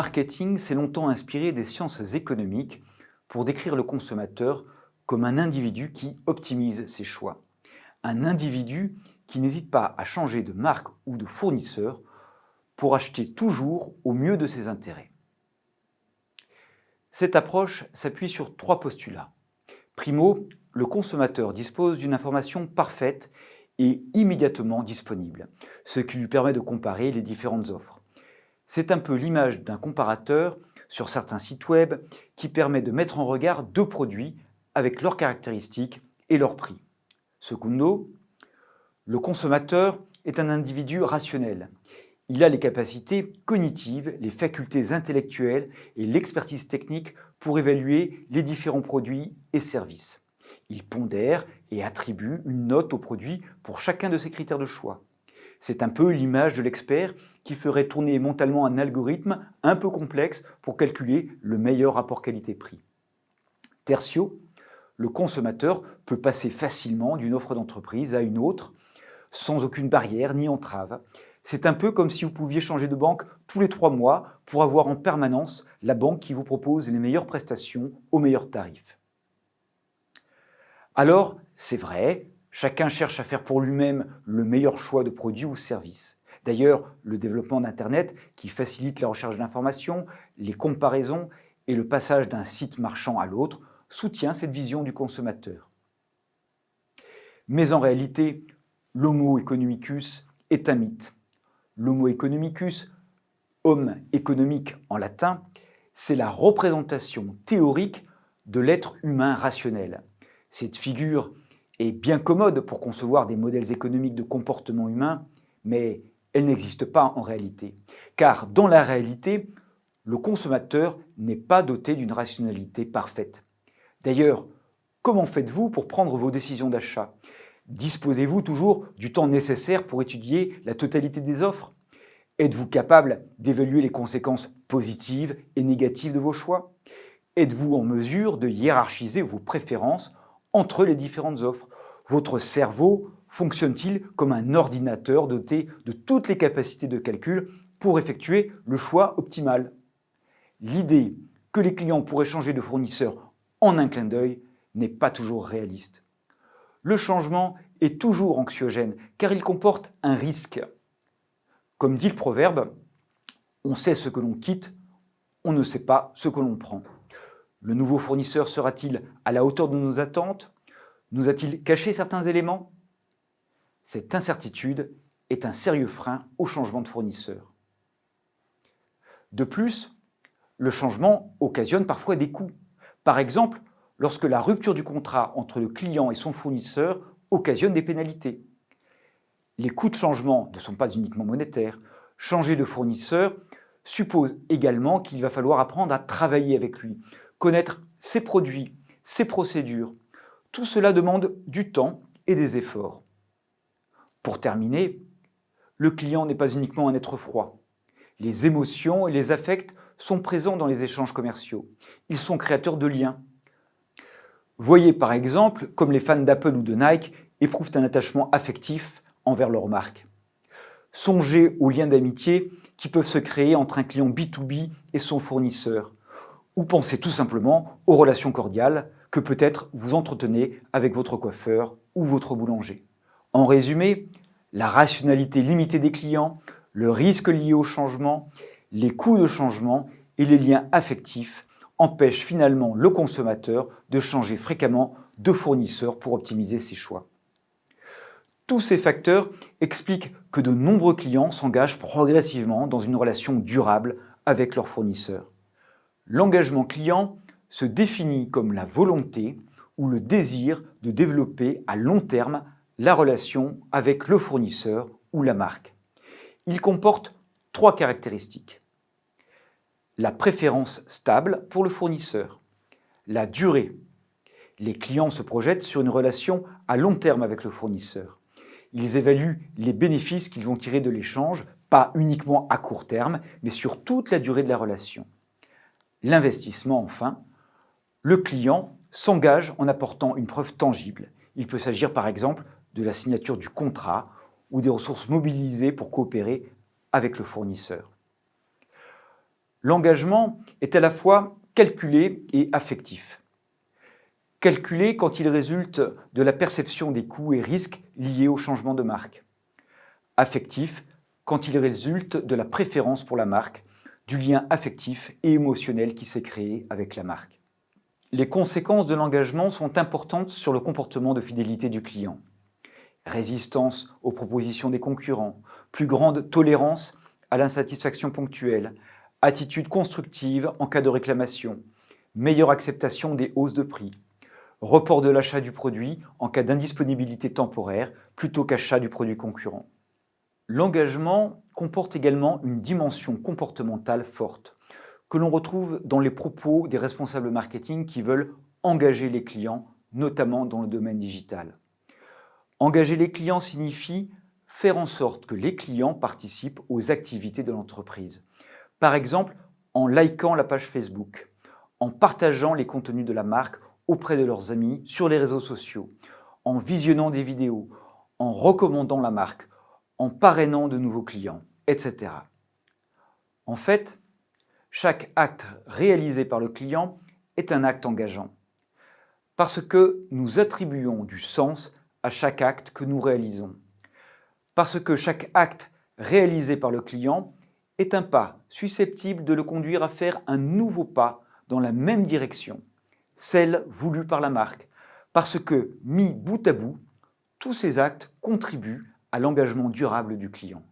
marketing s'est longtemps inspiré des sciences économiques pour décrire le consommateur comme un individu qui optimise ses choix. Un individu qui n'hésite pas à changer de marque ou de fournisseur pour acheter toujours au mieux de ses intérêts. Cette approche s'appuie sur trois postulats. Primo, le consommateur dispose d'une information parfaite et immédiatement disponible, ce qui lui permet de comparer les différentes offres. C'est un peu l'image d'un comparateur sur certains sites web qui permet de mettre en regard deux produits avec leurs caractéristiques et leur prix. Secundo, le consommateur est un individu rationnel. Il a les capacités cognitives, les facultés intellectuelles et l'expertise technique pour évaluer les différents produits et services. Il pondère et attribue une note au produit pour chacun de ses critères de choix. C'est un peu l'image de l'expert qui ferait tourner mentalement un algorithme un peu complexe pour calculer le meilleur rapport qualité-prix. Tertio, le consommateur peut passer facilement d'une offre d'entreprise à une autre sans aucune barrière ni entrave. C'est un peu comme si vous pouviez changer de banque tous les 3 mois pour avoir en permanence la banque qui vous propose les meilleures prestations aux meilleurs tarifs. Alors, c'est vrai, chacun cherche à faire pour lui-même le meilleur choix de produit ou service. D'ailleurs, le développement d'Internet, qui facilite la recherche d'informations, les comparaisons et le passage d'un site marchand à l'autre, soutient cette vision du consommateur. Mais en réalité, l'homo economicus est un mythe. L'homo economicus, homme économique en latin, c'est la représentation théorique de l'être humain rationnel. Cette figure est bien commode pour concevoir des modèles économiques de comportement humain, mais elle n'existe pas en réalité. Car dans la réalité, le consommateur n'est pas doté d'une rationalité parfaite. D'ailleurs, comment faites-vous pour prendre vos décisions d'achat ? Disposez-vous toujours du temps nécessaire pour étudier la totalité des offres ? Êtes-vous capable d'évaluer les conséquences positives et négatives de vos choix ? Êtes-vous en mesure de hiérarchiser vos préférences entre les différentes offres ? Votre cerveau fonctionne-t-il comme un ordinateur doté de toutes les capacités de calcul pour effectuer le choix optimal ? L'idée que les clients pourraient changer de fournisseur en un clin d'œil n'est pas toujours réaliste. Le changement est toujours anxiogène car il comporte un risque. Comme dit le proverbe, on sait ce que l'on quitte, on ne sait pas ce que l'on prend. Le nouveau fournisseur sera-t-il à la hauteur de nos attentes ? Nous a-t-il caché certains éléments ? Cette incertitude est un sérieux frein au changement de fournisseur. De plus, le changement occasionne parfois des coûts. Par exemple, lorsque la rupture du contrat entre le client et son fournisseur occasionne des pénalités. Les coûts de changement ne sont pas uniquement monétaires. Changer de fournisseur suppose également qu'il va falloir apprendre à travailler avec lui, connaître ses produits, ses procédures. Tout cela demande du temps et des efforts. Pour terminer, le client n'est pas uniquement un être froid. Les émotions et les affects sont présents dans les échanges commerciaux. Ils sont créateurs de liens. Voyez par exemple comme les fans d'Apple ou de Nike éprouvent un attachement affectif envers leur marque. Songez aux liens d'amitié qui peuvent se créer entre un client B2B et son fournisseur. Ou pensez tout simplement aux relations cordiales que peut-être vous entretenez avec votre coiffeur ou votre boulanger. En résumé, la rationalité limitée des clients, le risque lié au changement, les coûts de changement et les liens affectifs empêchent finalement le consommateur de changer fréquemment de fournisseur pour optimiser ses choix. Tous ces facteurs expliquent que de nombreux clients s'engagent progressivement dans une relation durable avec leur fournisseur. L'engagement client se définit comme la volonté ou le désir de développer à long terme la relation avec le fournisseur ou la marque. Il comporte 3 caractéristiques. La préférence stable pour le fournisseur. La durée. Les clients se projettent sur une relation à long terme avec le fournisseur. Ils évaluent les bénéfices qu'ils vont tirer de l'échange, pas uniquement à court terme, mais sur toute la durée de la relation. L'investissement, enfin. Le client s'engage en apportant une preuve tangible. Il peut s'agir par exemple de la signature du contrat ou des ressources mobilisées pour coopérer avec le fournisseur. L'engagement est à la fois calculé et affectif. Calculé quand il résulte de la perception des coûts et risques liés au changement de marque. Affectif quand il résulte de la préférence pour la marque, du lien affectif et émotionnel qui s'est créé avec la marque. Les conséquences de l'engagement sont importantes sur le comportement de fidélité du client. Résistance aux propositions des concurrents, plus grande tolérance à l'insatisfaction ponctuelle, attitude constructive en cas de réclamation, meilleure acceptation des hausses de prix, report de l'achat du produit en cas d'indisponibilité temporaire plutôt qu'achat du produit concurrent. L'engagement comporte également une dimension comportementale forte, que l'on retrouve dans les propos des responsables marketing qui veulent engager les clients, notamment dans le domaine digital. Engager les clients signifie faire en sorte que les clients participent aux activités de l'entreprise. Par exemple, en likant la page Facebook, en partageant les contenus de la marque auprès de leurs amis sur les réseaux sociaux, en visionnant des vidéos, en recommandant la marque, en parrainant de nouveaux clients, etc. En fait, chaque acte réalisé par le client est un acte engageant, parce que nous attribuons du sens à chaque acte que nous réalisons, parce que chaque acte réalisé par le client est un pas susceptible de le conduire à faire un nouveau pas dans la même direction, celle voulue par la marque, parce que, mis bout à bout, tous ces actes contribuent à l'engagement durable du client.